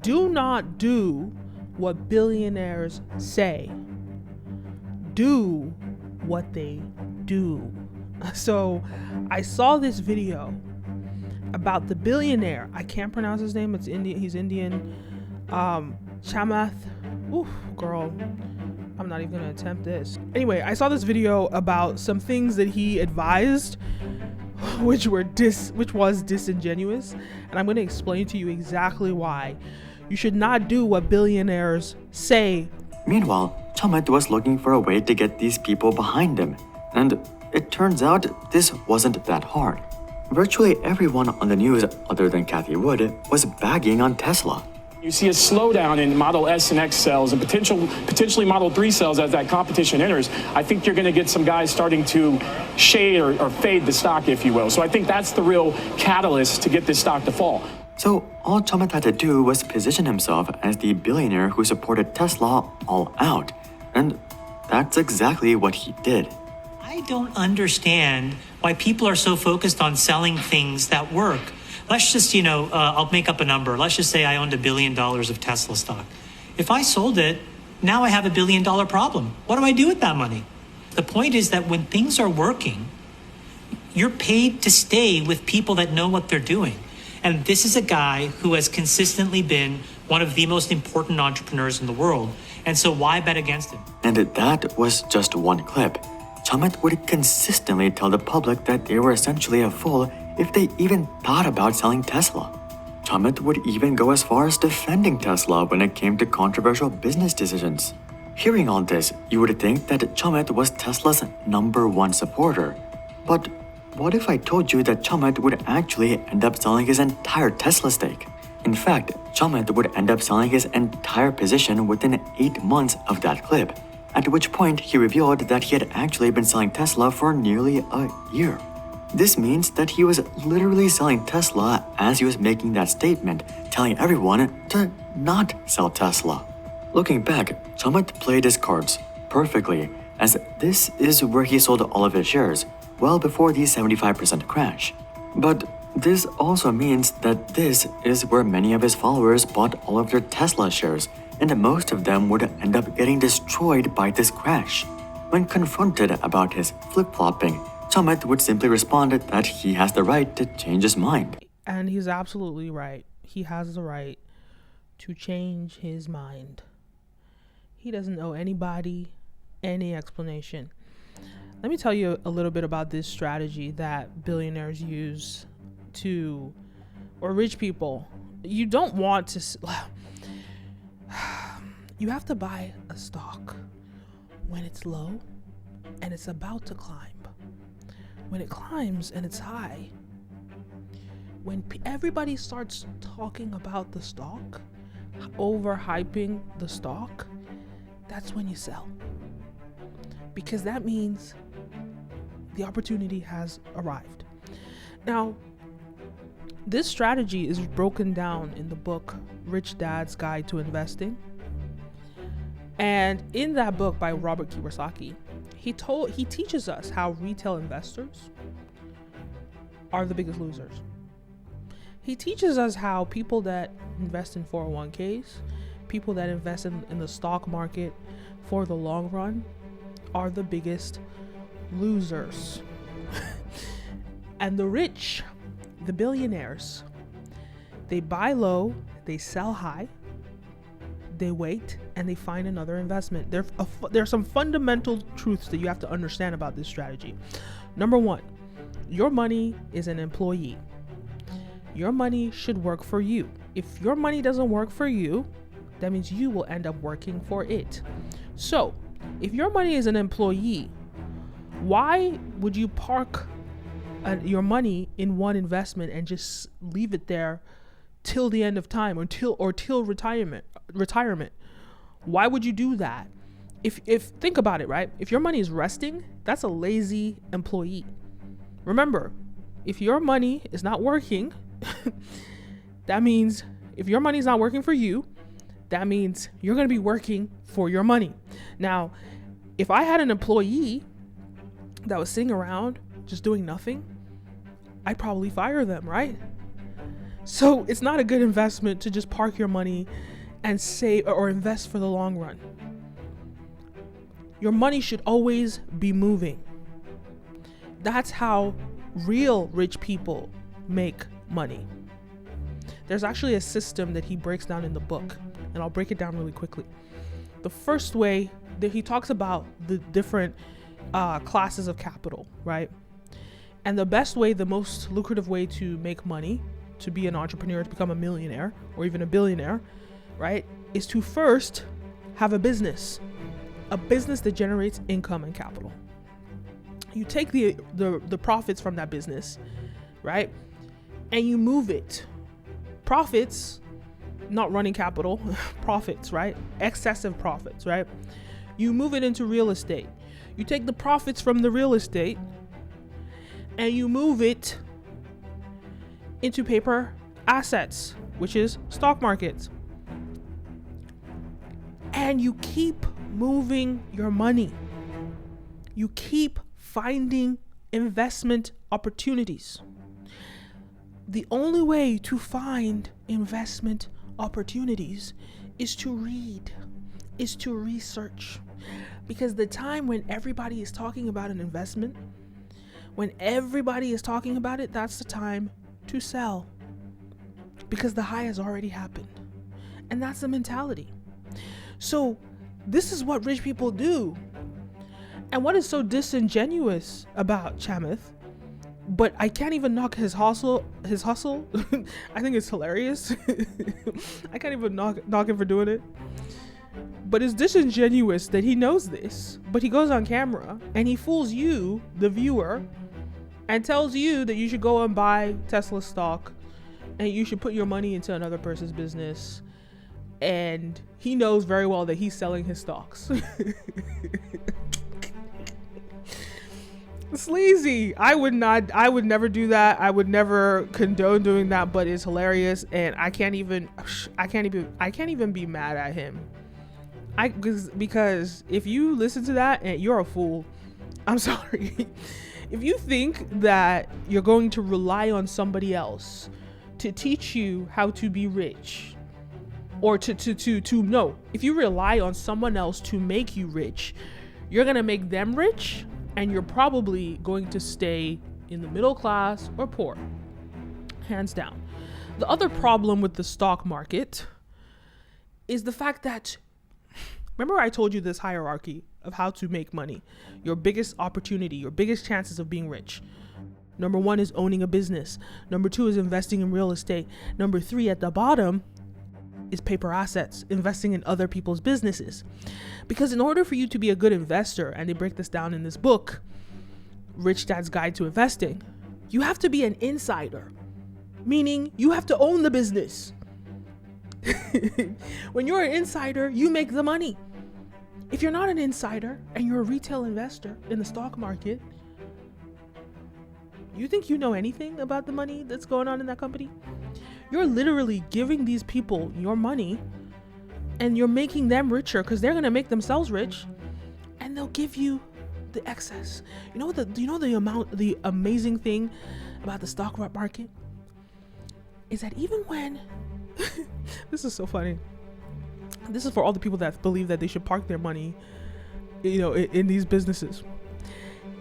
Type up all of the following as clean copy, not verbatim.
Do not do what billionaires say. Do what they do. So I saw this video about the billionaire. I can't pronounce his name. It's Indian. He's Indian. Chamath. Oof, girl. I'm not even gonna attempt this. Anyway, I saw this video about some things that he advised, which was disingenuous, and I'm gonna explain to you exactly why you should not do what billionaires say. Meanwhile, Chamath was looking for a way to get these people behind him, and it turns out this wasn't that hard. Virtually everyone on the news other than Cathie Wood was bagging on Tesla. You see a slowdown in Model S and X sales and potentially Model 3 sales as that competition enters. I think you're going to get some guys starting to shade or fade the stock, if you will. So I think that's the real catalyst to get this stock to fall. So all Chamath had to do was position himself as the billionaire who supported Tesla all out. And that's exactly what he did. I don't understand why people are so focused on selling things that work. Let's just, I'll make up a number. Let's just say I owned $1 billion of Tesla stock. If I sold it, now I have $1 billion problem. What do I do with that money? The point is that when things are working, you're paid to stay with people that know what they're doing. And this is a guy who has consistently been one of the most important entrepreneurs in the world. And so why bet against him? And that was just one clip. Chamath would consistently tell the public that they were essentially a fool if they even thought about selling Tesla. Chamath would even go as far as defending Tesla when it came to controversial business decisions. Hearing all this, you would think that Chamath was Tesla's #1 supporter. But what if I told you that Chamath would actually end up selling his entire Tesla stake? In fact, Chamath would end up selling his entire position within 8 months of that clip, at which point he revealed that he had actually been selling Tesla for nearly a year. This means that he was literally selling Tesla as he was making that statement, telling everyone to not sell Tesla. Looking back, Chamath played his cards perfectly, as this is where he sold all of his shares, well before the 75% crash. But this also means that this is where many of his followers bought all of their Tesla shares, and most of them would end up getting destroyed by this crash. When confronted about his flip-flopping, Chamath would simply respond that he has the right to change his mind. And he's absolutely right. He has the right to change his mind. He doesn't owe anybody any explanation. Let me tell you a little bit about this strategy that billionaires use or rich people. You don't want to, you have to buy a stock when it's low and it's about to climb. When it climbs and it's high, when everybody starts talking about the stock, overhyping the stock, that's when you sell. Because that means the opportunity has arrived. Now, this strategy is broken down in the book Rich Dad's Guide to Investing. And in that book by Robert Kiyosaki, he teaches us how retail investors are the biggest losers. He teaches us how people that invest in 401ks, people that invest in the stock market for the long run, are the biggest losers. And the rich, the billionaires, they buy low, they sell high, they wait, and they find another investment. There are some fundamental truths that you have to understand about this strategy. Number one, your money is an employee. Your money should work for you. If your money doesn't work for you, that means you will end up working for it. So, if your money is an employee, why would you park your money in one investment and just leave it there till the end of time or till retirement? Why would you do that? If think about it, right? If your money is resting, that's a lazy employee. Remember, if your money is not working, that means if your money is not working for you, that means you're going to be working for your money. Now, if I had an employee that was sitting around just doing nothing, I'd probably fire them, right? So it's not a good investment to just park your money and save or invest for the long run. Your money should always be moving. That's how real rich people make money. There's actually a system that he breaks down in the book, and I'll break it down really quickly. The first way that he talks about the different classes of capital, right? And the best way, the most lucrative way to make money, to be an entrepreneur, to become a millionaire or even a billionaire, right, is to first have a business that generates income and capital. You take the profits from that business, right, and you move it. Profits, not running capital, profits, right? Excessive profits, right? You move it into real estate. You take the profits from the real estate and you move it into paper assets, which is stock markets. And you keep moving your money. You keep finding investment opportunities. The only way to find investment opportunities is to read, is to research. Because the time when everybody is talking about an investment, when everybody is talking about it, that's the time to sell. Because the high has already happened. And that's the mentality. So this is what rich people do. And what is so disingenuous about Chamath, but I can't even knock his hustle. I think it's hilarious. I can't even knock him for doing it. But it's disingenuous that he knows this, but he goes on camera and he fools you, the viewer, and tells you that you should go and buy Tesla stock and you should put your money into another person's business. And he knows very well that he's selling his stocks. Sleazy. I would never do that. I would never condone doing that, but it's hilarious. And I can't even be mad at him. Because if you listen to that and you're a fool, I'm sorry. If you think that you're going to rely on somebody else to teach you how to be rich, or if you rely on someone else to make you rich, you're going to make them rich and you're probably going to stay in the middle class or poor. Hands down. The other problem with the stock market is the fact that, remember I told you this hierarchy of how to make money. Your biggest opportunity, your biggest chances of being rich. Number 1 is owning a business. Number 2 is investing in real estate. Number 3 at the bottom is paper assets, investing in other people's businesses. Because in order for you to be a good investor, and they break this down in this book, Rich Dad's Guide to Investing, you have to be an insider, meaning you have to own the business. When you're an insider, you make the money. If you're not an insider and you're a retail investor in the stock market, you think you know anything about the money that's going on in that company? You're literally giving these people your money and you're making them richer because they're going to make themselves rich and they'll give you the excess. The amazing thing about the stock market is that even when this is so funny. This is for all the people that believe that they should park their money, in these businesses.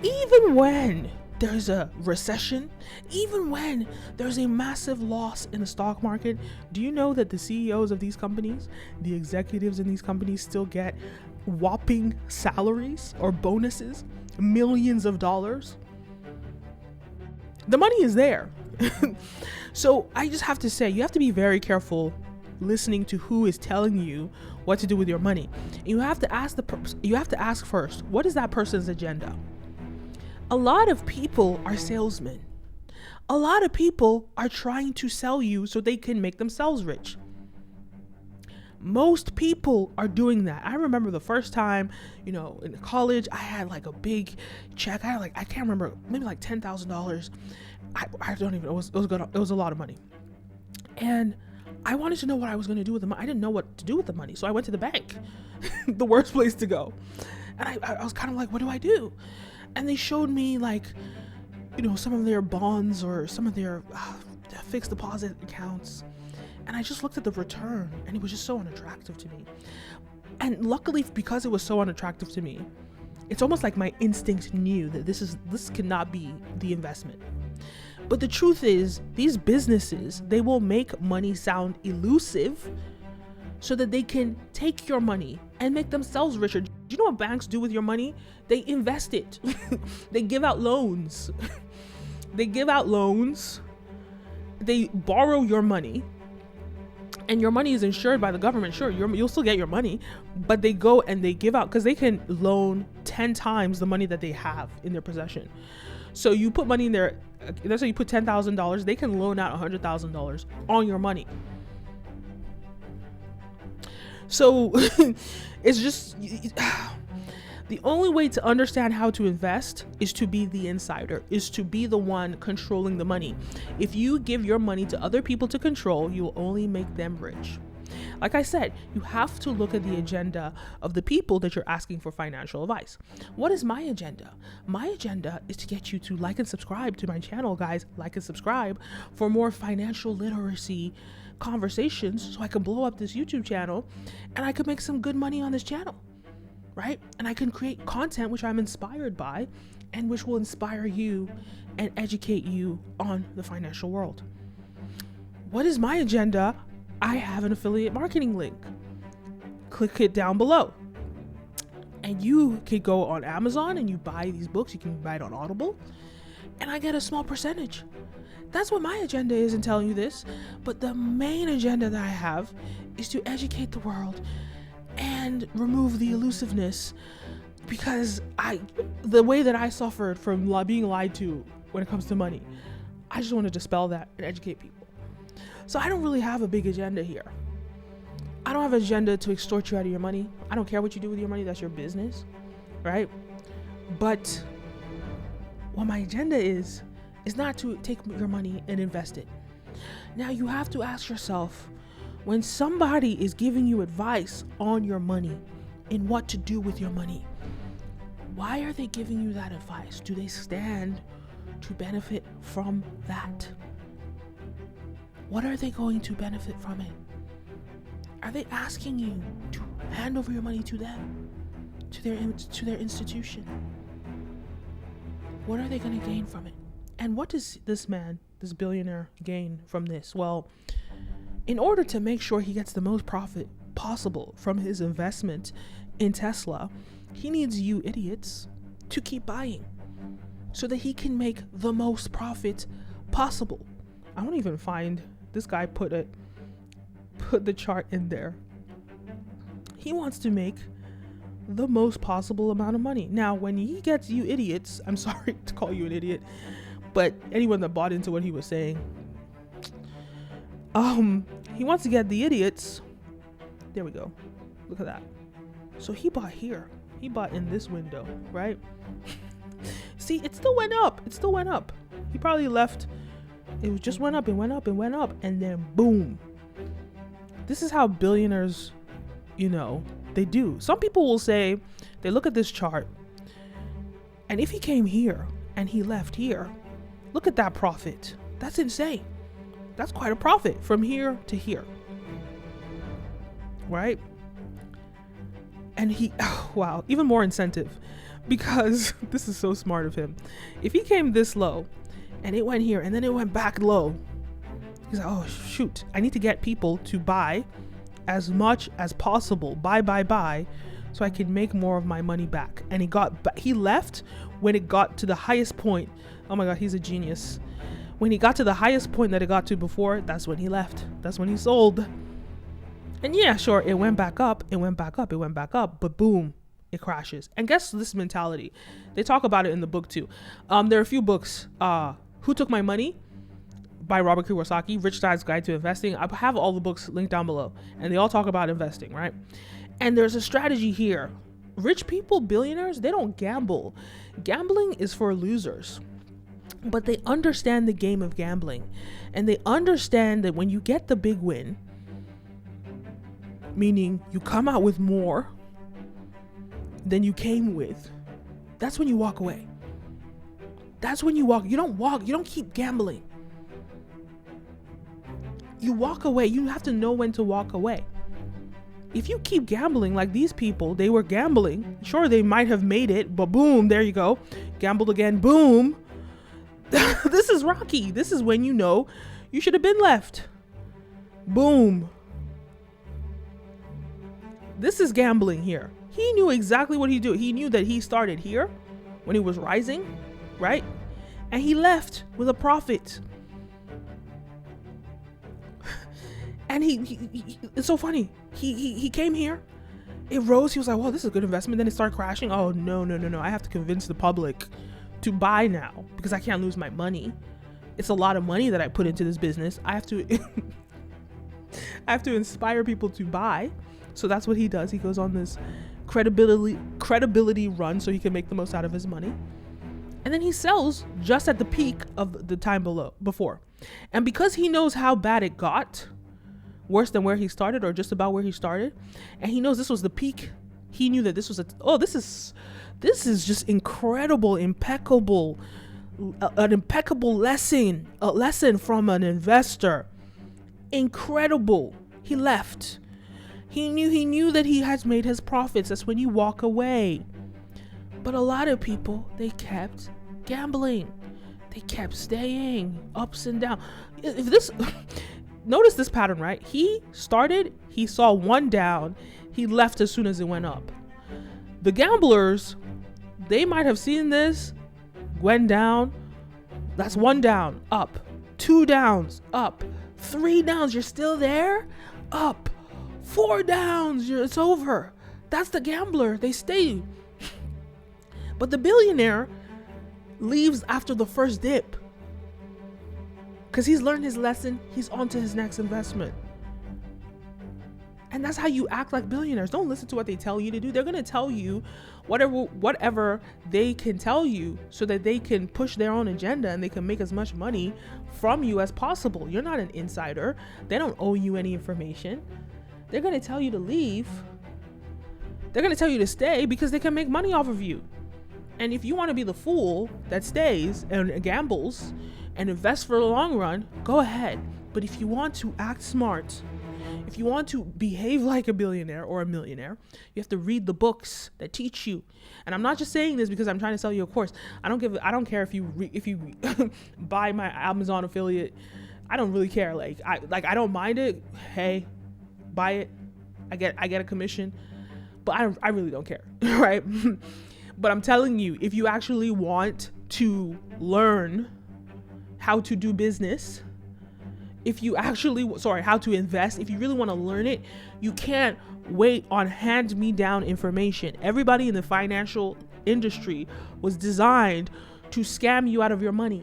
Even when there's a recession, even when there's a massive loss in the stock market, do you know that the CEOs of these companies, the executives in these companies still get whopping salaries or bonuses, millions of dollars? The money is there. So I just have to say, you have to be very careful listening to who is telling you what to do with your money. You have to ask first, what is that person's agenda? A lot of people are salesmen. A lot of people are trying to sell you so they can make themselves rich. Most people are doing that. I remember the first time, in college, I had like a big check. I had I can't remember, maybe like $10,000. I don't even know. It was a lot of money. And I wanted to know what I was going to do with the money. I didn't know what to do with the money. So I went to the bank, the worst place to go. And I was kind of like, what do I do? And they showed me some of their bonds or some of their fixed deposit accounts. And I just looked at the return and it was just so unattractive to me. And luckily, because it was so unattractive to me, it's almost like my instinct knew that this cannot be the investment. But the truth is, these businesses, they will make money sound elusive so that they can take your money and make themselves richer. Do you know what banks do with your money? They invest it. They give out loans. They give out loans. They borrow your money. And your money is insured by the government. Sure, you'll still get your money, but they go and they give out, because they can loan 10 times the money that they have in their possession. So you put money in there, let's say you put $10,000, they can loan out $100,000 on your money. So it's just, the only way to understand how to invest is to be the insider, is to be the one controlling the money. If you give your money to other people to control, you will only make them rich. Like I said, you have to look at the agenda of the people that you're asking for financial advice. What is my agenda? My agenda is to get you to like and subscribe to my channel, guys. Like and subscribe for more financial literacy conversations so I can blow up this YouTube channel and I can make some good money on this channel. Right? And I can create content which I'm inspired by and which will inspire you and educate you on the financial world. What is my agenda? I have an affiliate marketing link. Click it down below. And you could go on Amazon and you buy these books. You can buy it on Audible. And I get a small percentage. That's what my agenda is in telling you this. But the main agenda that I have is to educate the world and remove the elusiveness, because the way that I suffered from being lied to when it comes to money, I just want to dispel that and educate people. So I don't really have a big agenda here. I don't have an agenda to extort you out of your money. I don't care what you do with your money. That's your business, right? But what my agenda is not to take your money and invest it. Now you have to ask yourself, when somebody is giving you advice on your money and what to do with your money, why are they giving you that advice? Do they stand to benefit from that? What are they going to benefit from it? Are they asking you to hand over your money to them, to their institution? What are they going to gain from it? And what does this man, this billionaire, gain from this? Well, in order to make sure he gets the most profit possible from his investment in Tesla, he needs you idiots to keep buying so that he can make the most profit possible. I won't even find this guy put the chart in there. He wants to make the most possible amount of money. Now, when he gets you idiots, I'm sorry to call you an idiot, but anyone that bought into what he was saying, he wants to get the idiots. There we go. Look at that. So he bought here. He bought in this window, right? See, it still went up. It still went up. He probably left. It just went up and went up and went up. And then boom. This is how billionaires, they do. Some people will say, they look at this chart, and if he came here and he left here, look at that profit. That's insane. That's quite a profit from here to here, right? And wow, even more incentive, because this is so smart of him. If he came this low and it went here and then it went back low, he's like, oh shoot, I need to get people to buy as much as possible, buy, so I can make more of my money back. And he left when it got to the highest point. Oh my God, he's a genius. When he got to the highest point that it got to before, that's when he left. That's when he sold. And yeah, sure, it went back up, but boom, it crashes. And guess this mentality. They talk about it in the book too. There are a few books. Who Took My Money by Robert Kiyosaki, Rich Dad's Guide to Investing. I have all the books linked down below, and they all talk about investing, right? And there's a strategy here. Rich people, billionaires, they don't gamble. Gambling is for losers. But they understand the game of gambling, and they understand that when you get the big win, meaning you come out with more than you came with, that's when you walk away. That's when you don't keep gambling. You walk away. You have to know when to walk away. If you keep gambling like these people, they were gambling. Sure, they might have made it, but boom, there you go. Gambled again, boom. This is rocky. This is when you know you should have been left. Boom. This is gambling here. He knew exactly what he did. He knew that he started here when he was rising, right? And he left with a profit. And he it's so funny. He came here. It rose. He was like, well, this is a good investment. Then it started crashing. Oh, no. I have to convince the public to buy now because I can't lose my money. It's a lot of money that I put into this business. I have to I have to inspire people to buy. So that's what he does. He goes on this credibility run so he can make the most out of his money. And then he sells just at the peak of the time before. And because he knows how bad it got, worse than where he started or just about where he started, and he knows this was the peak, he knew that this was this is just incredible, impeccable, an impeccable lesson, a lesson from an investor. Incredible. He left. He knew that he has made his profits. That's when you walk away. But a lot of people, they kept gambling. They kept staying ups and down. If this notice this pattern, right? He started, he saw one down, he left as soon as it went up. The gamblers, they might have seen this, went down, that's one down, up, 2 downs, up, 3 downs, you're still there, up, 4 downs, it's over. That's the gambler, they stay. But the billionaire leaves after the first dip. Because he's learned his lesson, he's on to his next investment. And that's how you act like billionaires. Don't listen to what they tell you to do. They're going to tell you whatever they can tell you so that they can push their own agenda and they can make as much money from you as possible. You're not an insider. They don't owe you any information. They're going to tell you to leave. They're going to tell you to stay because they can make money off of you. And if you want to be the fool that stays and gambles and invest for the long run, go ahead. But if you want to act smart, if you want to behave like a billionaire or a millionaire, you have to read the books that teach you. And I'm not just saying this because I'm trying to sell you a course. I don't care if you buy my Amazon affiliate. I don't really care. I don't mind it. Hey, buy it. I get a commission, but I really don't care, right? But I'm telling you, if you actually want to learn how to do business, how to invest, if you really want to learn it, you can't wait on hand-me-down information. Everybody in the financial industry was designed to scam you out of your money.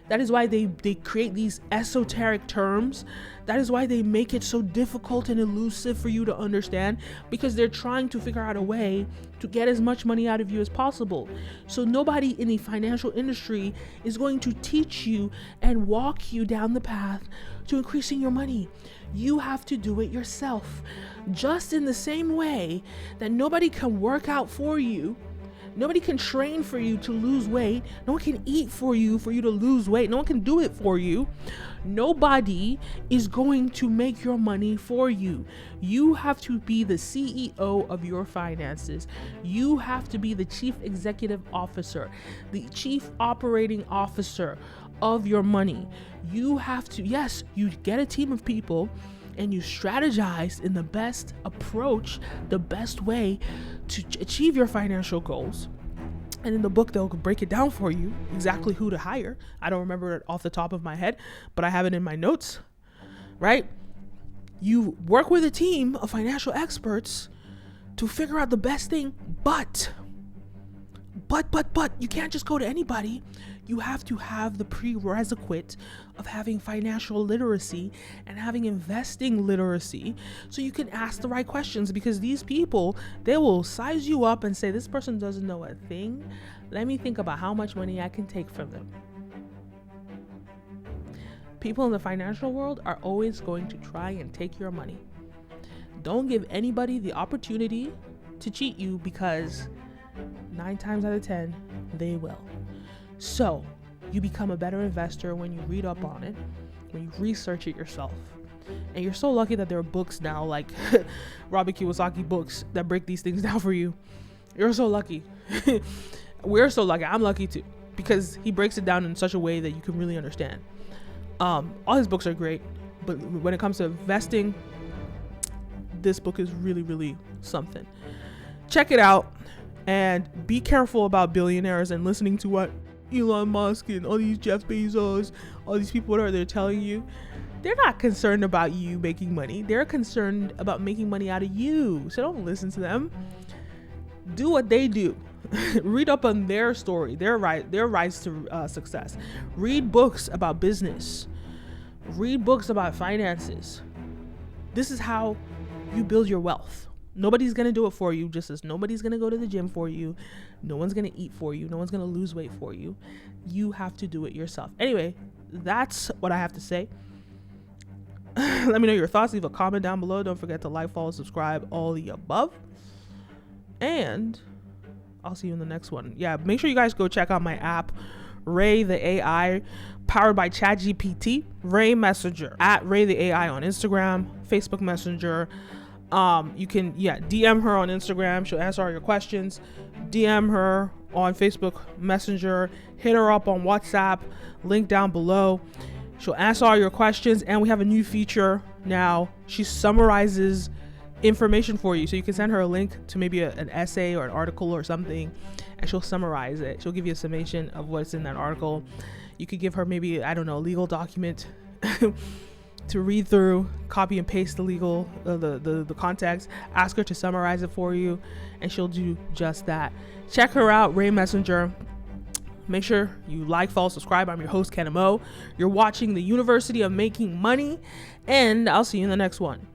That is why they create these esoteric terms. That is why they make it so difficult and elusive for you to understand, because they're trying to figure out a way to get as much money out of you as possible. So nobody in the financial industry is going to teach you and walk you down the path to increasing your money. You have to do it yourself. Just in the same way that nobody can work out for you. Nobody can train for you to lose weight. No one can eat for you to lose weight. No one can do it for you. Nobody is going to make your money for you. You have to be the CEO of your finances. You have to be the chief executive officer, the chief operating officer of your money. You have to, yes, you get a team of people and you strategize in the best approach, the best way to achieve your financial goals. And in the book, they'll break it down for you, exactly who to hire. I don't remember it off the top of my head, but I have it in my notes, right? You work with a team of financial experts to figure out the best thing, but you can't just go to anybody. You have to have the prerequisite of having financial literacy and having investing literacy so you can ask the right questions, because these people, they will size you up and say, this person doesn't know a thing. Let me think about how much money I can take from them. People in the financial world are always going to try and take your money. Don't give anybody the opportunity to cheat you, because 9 times out of 10, they will. So you become a better investor when you read up on it, when you research it yourself. And you're so lucky that there are books now, like Robert Kiyosaki books, that break these things down for you. You're so lucky. We're so lucky. I'm lucky too, because he breaks it down in such a way that you can really understand. All his books are great, but when it comes to investing, this book is really, really something. Check it out, and be careful about billionaires and listening to what Elon Musk and all these Jeff Bezos, all these people they're telling you. They're not concerned about you making money. They're concerned about making money out of you. So don't listen to them. Do what they do. Read up on their story, their rise to success. Read books about business. Read books about finances. This is how you build your wealth. Nobody's going to do it for you, just as nobody's going to go to the gym for you. No one's going to eat for you. No one's going to lose weight for you. You have to do it yourself. Anyway, that's what I have to say. Let me know your thoughts. Leave a comment down below. Don't forget to like, follow, subscribe, all the above. And I'll see you in the next one. Yeah, make sure you guys go check out my app, Ray the AI, powered by ChatGPT. Ray Messenger, at Ray the AI on Instagram, Facebook Messenger. You can DM her on Instagram. She'll answer all your questions. DM her on Facebook Messenger. Hit her up on WhatsApp. Link down below. She'll answer all your questions, and we have a new feature now. She summarizes information for you, so you can send her a link to maybe an essay or an article or something, and she'll summarize it. She'll give you a summation of what's in that article. You could give her maybe, I don't know, a legal document to read through, copy and paste the legal the context, ask her to summarize it for you, and she'll do just that. Check her out, Ray Messenger. Make sure you like, follow, subscribe. I'm your host, Kenim O. You're watching the University of Making Money, and I'll see you in the next one.